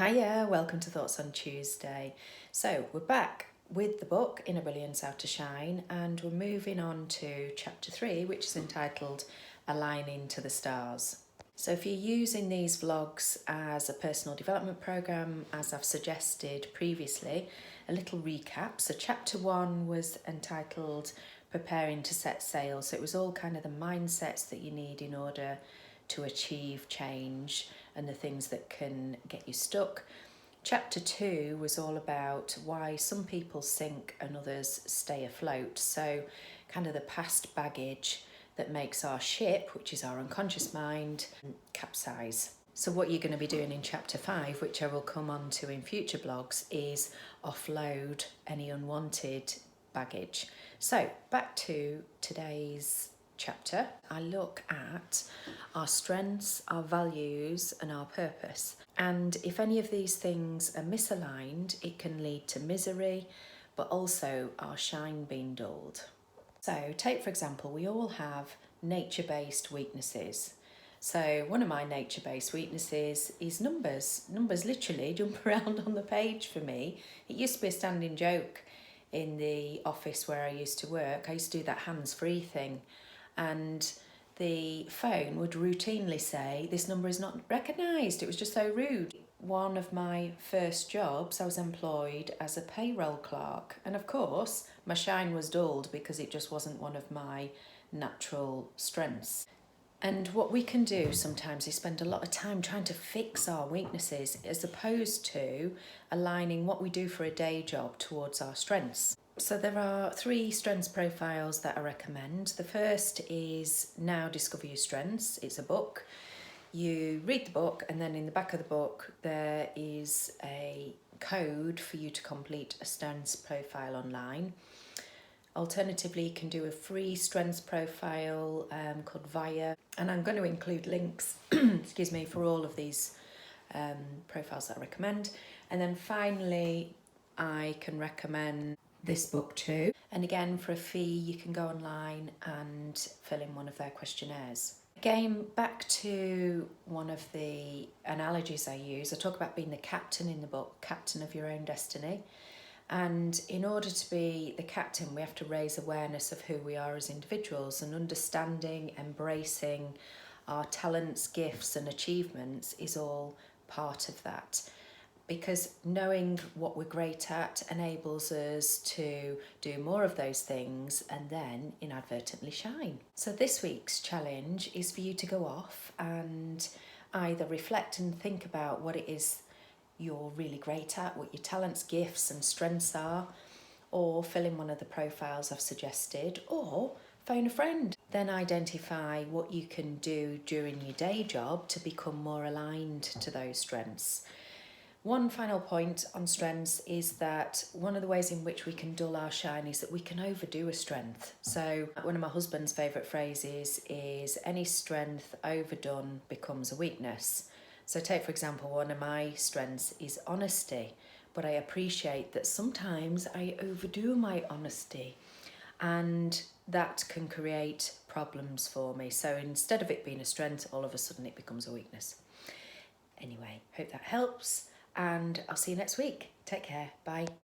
Hiya, welcome to Thoughts on Tuesday. So we're back with the book Inner Brilliance Out to Shine, and we're moving on to chapter 3, which is entitled Aligning to the Stars. So if you're using these vlogs as a personal development program, as I've suggested previously, a little recap. So chapter 1 was entitled Preparing to Set Sail. So it was all kind of the mindsets that you need in order to achieve change and the things that can get you stuck. Chapter 2 was all about why some people sink and others stay afloat. So kind of the past baggage that makes our ship, which is our unconscious mind, capsize. So what you're going to be doing in chapter 5, which I will come on to in future blogs, is offload any unwanted baggage. So back to today's chapter, I look at our strengths, our values and our purpose. And if any of these things are misaligned, it can lead to misery, but also our shine being dulled. So take, for example, we all have nature-based weaknesses. So one of my nature-based weaknesses is numbers. Numbers literally jump around on the page for me. It used to be a standing joke in the office where I used to work. I used to do that hands-free thing, and the phone would routinely say, "This number is not recognised." It was just so rude. One of my first jobs, I was employed as a payroll clerk, and of course my shine was dulled because it just wasn't one of my natural strengths. And what we can do sometimes is spend a lot of time trying to fix our weaknesses as opposed to aligning what we do for a day job towards our strengths. So there are 3 strengths profiles that I recommend. The first is Now Discover Your Strengths. It's a book. You read the book, and then in the back of the book there is a code for you to complete a strengths profile online. Alternatively, you can do a free strengths profile called Via, and I'm going to include links excuse me, for all of these profiles that I recommend. And then finally, I can recommend this book too. And again, for a fee, you can go online and fill in one of their questionnaires. Again, back to one of the analogies I use, I talk about being the captain in the book, captain of your own destiny. And in order to be the captain, we have to raise awareness of who we are as individuals, and understanding, embracing our talents, gifts and achievements is all part of that. Because knowing what we're great at enables us to do more of those things and then inadvertently shine. So this week's challenge is for you to go off and either reflect and think about what it is you're really great at, what your talents, gifts and strengths are, or fill in one of the profiles I've suggested, or phone a friend. Then identify what you can do during your day job to become more aligned to those strengths. One final point on strengths is that one of the ways in which we can dull our shine is that we can overdo a strength. So one of my husband's favourite phrases is, any strength overdone becomes a weakness. So take, for example, one of my strengths is honesty, but I appreciate that sometimes I overdo my honesty, and that can create problems for me. So instead of it being a strength, all of a sudden it becomes a weakness. Anyway, hope that helps, and I'll see you next week. Take care. Bye.